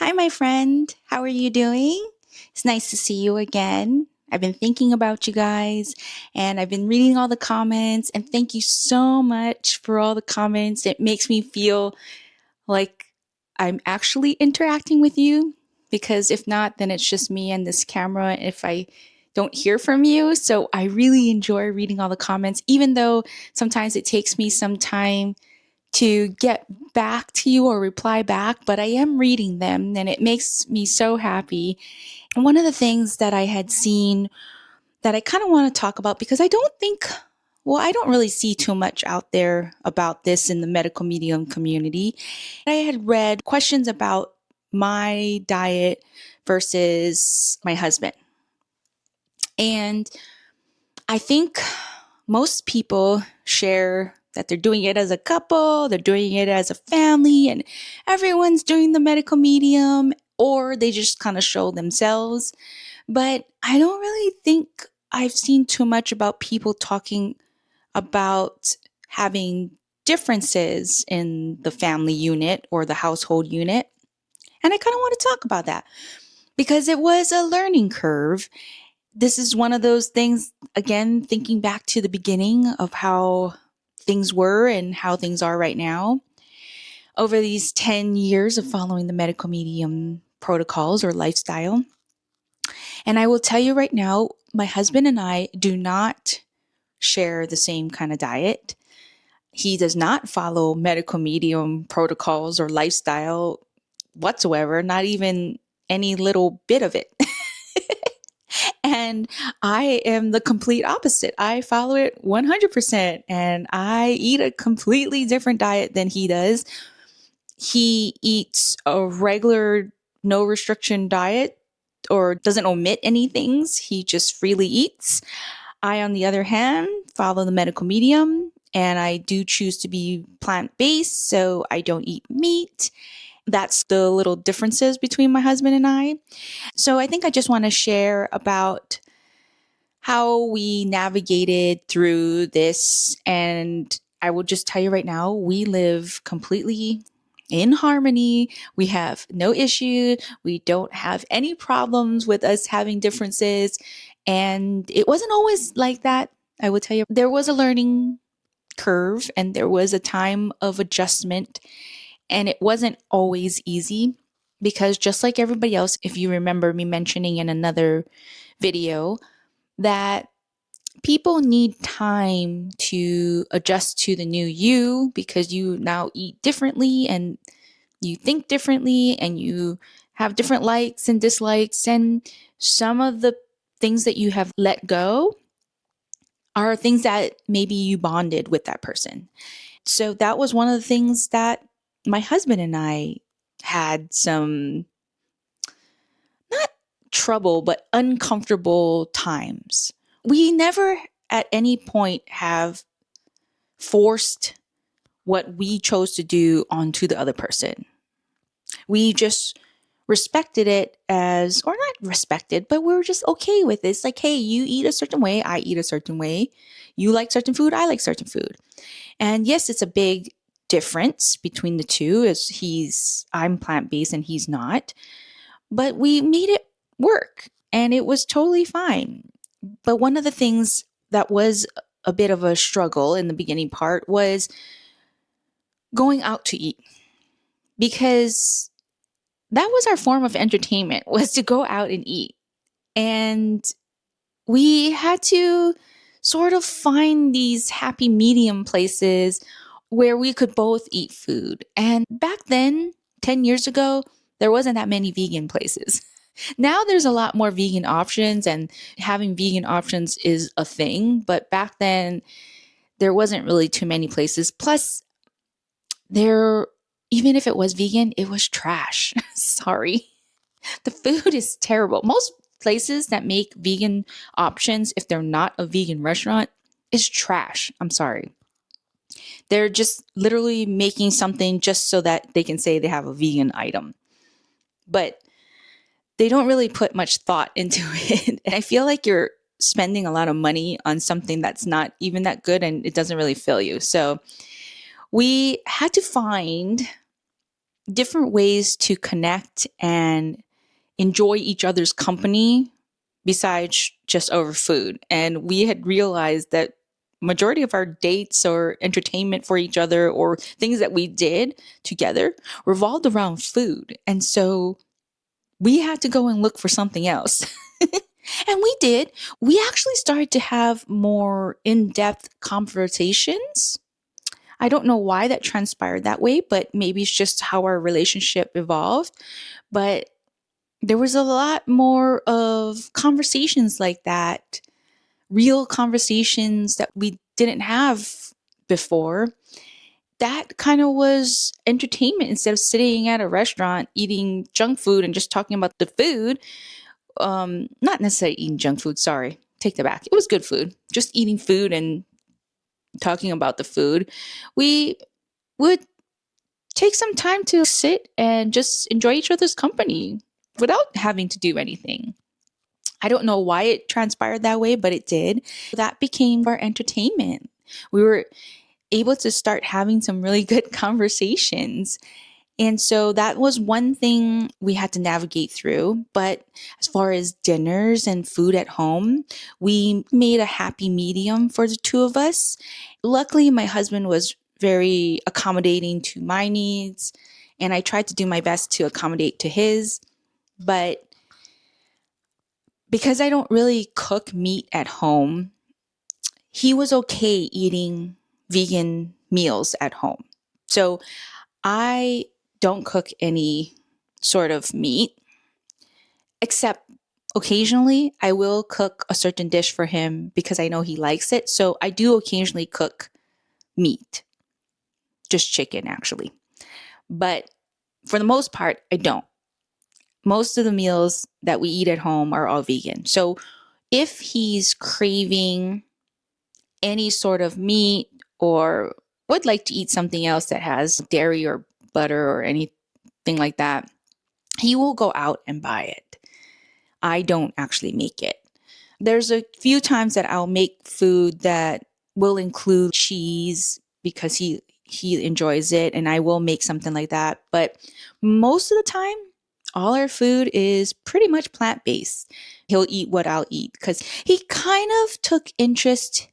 Hi, my friend. How are you doing? It's nice to see you again. I've been thinking about you guys and I've been reading all the comments, and thank you so much for all the comments. It makes me feel like I'm actually interacting with you, because if not, then it's just me and this camera if I don't hear from you. So I really enjoy reading all the comments, even though sometimes it takes me some time to get back to you or reply back, but I am reading them and it makes me so happy. And one of the things that I had seen that I kind of want to talk about, because I don't really see too much out there about this in the medical medium community. I had read questions about my diet versus my husband. And I think most people share that they're doing it as a couple, they're doing it as a family, and everyone's doing the medical medium, or they just kind of show themselves. But I don't really think I've seen too much about people talking about having differences in the family unit or the household unit. And I kind of want to talk about that because it was a learning curve. This is one of those things, again, thinking back to the beginning of how things were and how things are right now. Over these 10 years of following the medical medium protocols or lifestyle. And I will tell you right now, my husband and I do not share the same kind of diet. He does not follow medical medium protocols or lifestyle whatsoever, not even any little bit of it. And I am the complete opposite. I follow it 100% and I eat a completely different diet than he does. He eats a regular no restriction diet or doesn't omit any things. He just freely eats. I, on the other hand, follow the medical medium and I do choose to be plant-based, so I don't eat meat. That's the little differences between my husband and I. So I think I just want to share about how we navigated through this. And I will just tell you right now, we live completely in harmony. We have no issue. We don't have any problems with us having differences. And it wasn't always like that. I will tell you, there was a learning curve and there was a time of adjustment. And it wasn't always easy because, just like everybody else, if you remember me mentioning in another video, that people need time to adjust to the new you because you now eat differently and you think differently and you have different likes and dislikes. And some of the things that you have let go are things that maybe you bonded with that person. So that was one of the things that my husband and I had some, not trouble, but uncomfortable times. We never at any point have forced what we chose to do onto the other person. We just respected it as, or not respected, but we were just okay with it. It's like, hey, you eat a certain way, I eat a certain way. You like certain food, I like certain food. And yes, it's a big difference between the two, as I'm plant-based and he's not. But we made it work and it was totally fine. But one of the things that was a bit of a struggle in the beginning part was going out to eat, because that was our form of entertainment, was to go out and eat. And we had to sort of find these happy medium places where we could both eat food. And back then, 10 years ago, there wasn't that many vegan places. Now there's a lot more vegan options and having vegan options is a thing. But back then, there wasn't really too many places. Plus, even if it was vegan, it was trash. Sorry. The food is terrible. Most places that make vegan options, if they're not a vegan restaurant, is trash. I'm sorry. They're just literally making something just so that they can say they have a vegan item. But they don't really put much thought into it. And I feel like you're spending a lot of money on something that's not even that good and it doesn't really fill you. So we had to find different ways to connect and enjoy each other's company besides just over food. And we had realized that majority of our dates or entertainment for each other or things that we did together revolved around food. And so we had to go and look for something else. And we did. We actually started to have more in-depth conversations. I don't know why that transpired that way, but maybe it's just how our relationship evolved. But there was a lot more of conversations like that, real conversations that we didn't have before. That kind of was entertainment instead of sitting at a restaurant eating junk food and just talking about the food. Not necessarily eating junk food, sorry. Take that back. It was good food. Just eating food and talking about the food. We would take some time to sit and just enjoy each other's company without having to do anything. I don't know why it transpired that way, but it did. That became our entertainment. We were able to start having some really good conversations. And so that was one thing we had to navigate through. But as far as dinners and food at home, we made a happy medium for the two of us. Luckily, my husband was very accommodating to my needs, and I tried to do my best to accommodate to his. But because I don't really cook meat at home, he was okay eating vegan meals at home. So I don't cook any sort of meat, except occasionally I will cook a certain dish for him because I know he likes it. So I do occasionally cook meat, just chicken actually. But for the most part, I don't. Most of the meals that we eat at home are all vegan. So if he's craving any sort of meat or would like to eat something else that has dairy or butter or anything like that, he will go out and buy it. I don't actually make it. There's a few times that I'll make food that will include cheese because he enjoys it, and I will make something like that. But most of the time, all our food is pretty much plant-based. He'll eat what I'll eat because he kind of took interest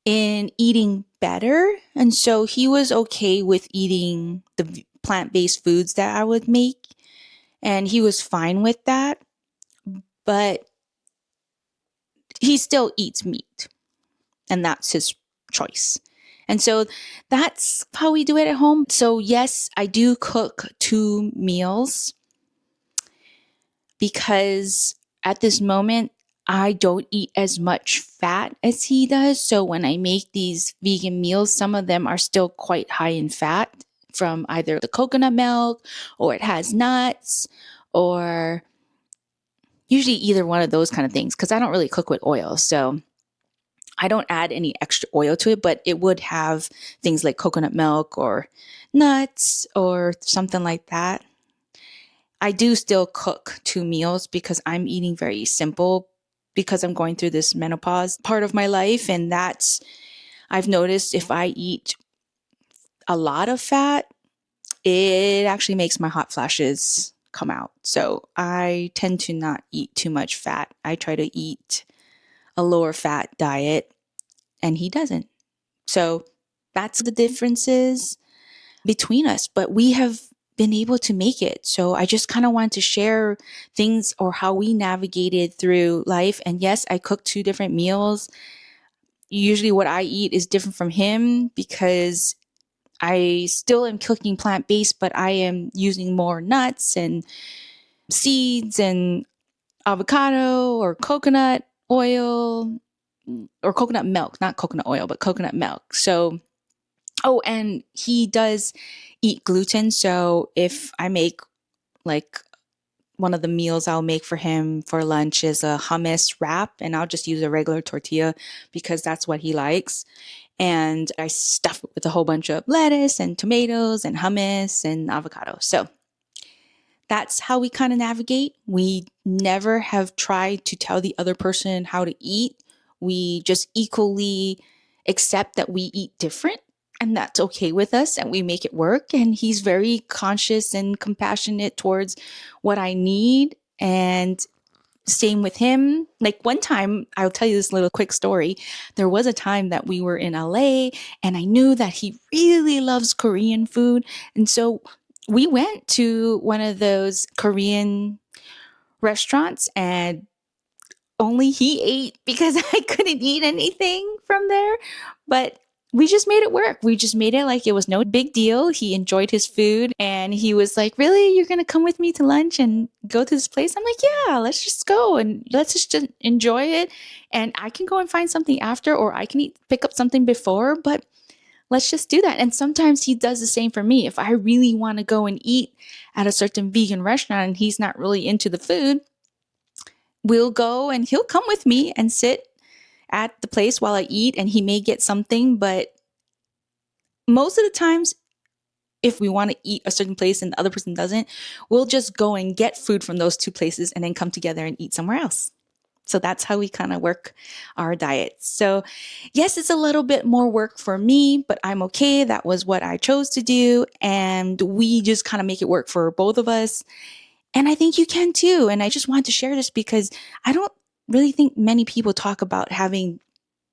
in eating better. And so he was okay with eating the plant-based foods that I would make. And he was fine with that. But he still eats meat. And that's his choice. And so that's how we do it at home. So yes, I do cook 2 meals because at this moment, I don't eat as much fat as he does. So when I make these vegan meals, some of them are still quite high in fat from either the coconut milk or it has nuts or usually either one of those kind of things because I don't really cook with oil. So I don't add any extra oil to it, but it would have things like coconut milk or nuts or something like that. I do still cook 2 meals because I'm eating very simple because I'm going through this menopause part of my life. And I've noticed if I eat a lot of fat, it actually makes my hot flashes come out. So I tend to not eat too much fat. I try to eat a lower fat diet and he doesn't. So that's the differences between us, but we have been able to make it. So I just kind of wanted to share things or how we navigated through life. And yes, I cook 2 different meals. Usually what I eat is different from him because I still am cooking plant-based, but I am using more nuts and seeds and avocado or coconut oil or coconut milk, not coconut oil, but coconut milk. So, oh, and he does eat gluten. So if I make like one of the meals I'll make for him for lunch is a hummus wrap, and I'll just use a regular tortilla because that's what he likes. And I stuff it with a whole bunch of lettuce and tomatoes and hummus and avocado. So that's how we kind of navigate. We never have tried to tell the other person how to eat. We just equally accept that we eat different. and that's okay with us, and we make it work. And he's very conscious and compassionate towards what I need. And same with him. Like one time, I'll tell you this little quick story. There was a time that we were in LA and I knew that he really loves Korean food. And so we went to one of those Korean restaurants, and only he ate because I couldn't eat anything from there. But we just made it work. We just made it like it was no big deal. He enjoyed his food and he was like, "Really? You're going to come with me to lunch and go to this place?" I'm like, "Yeah, let's just go and let's just enjoy it. And I can go and find something after, or I can pick up something before, but let's just do that." And sometimes he does the same for me. If I really want to go and eat at a certain vegan restaurant and he's not really into the food, we'll go and he'll come with me and sit at the place while I eat, and he may get something. But most of the times, if we want to eat a certain place and the other person doesn't, we'll just go and get food from those two places and then come together and eat somewhere else. So that's how we kind of work our diets. So yes, it's a little bit more work for me, but I'm okay. That was what I chose to do. And we just kind of make it work for both of us. And I think you can too. And I just wanted to share this because I don't really think many people talk about having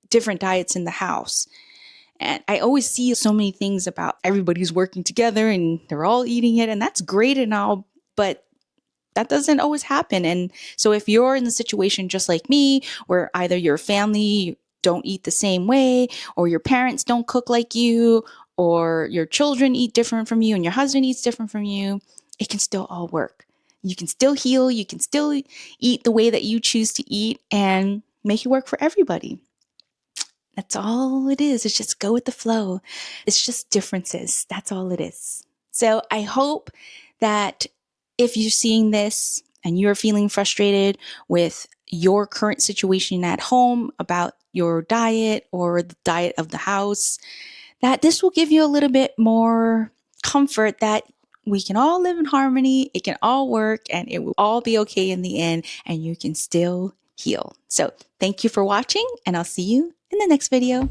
different diets in the house. And I always see so many things about everybody's working together and they're all eating it. And that's great and all, but that doesn't always happen. And so if you're in the situation just like me, where either your family don't eat the same way, or your parents don't cook like you, or your children eat different from you and your husband eats different from you, it can still all work. You can still heal. You can still eat the way that you choose to eat and make it work for everybody. That's all it is. It's just go with the flow. It's just differences. That's all it is. So I hope that if you're seeing this and you're feeling frustrated with your current situation at home about your diet or the diet of the house, that this will give you a little bit more comfort that we can all live in harmony, it can all work, and it will all be okay in the end, and you can still heal. So thank you for watching, and I'll see you in the next video.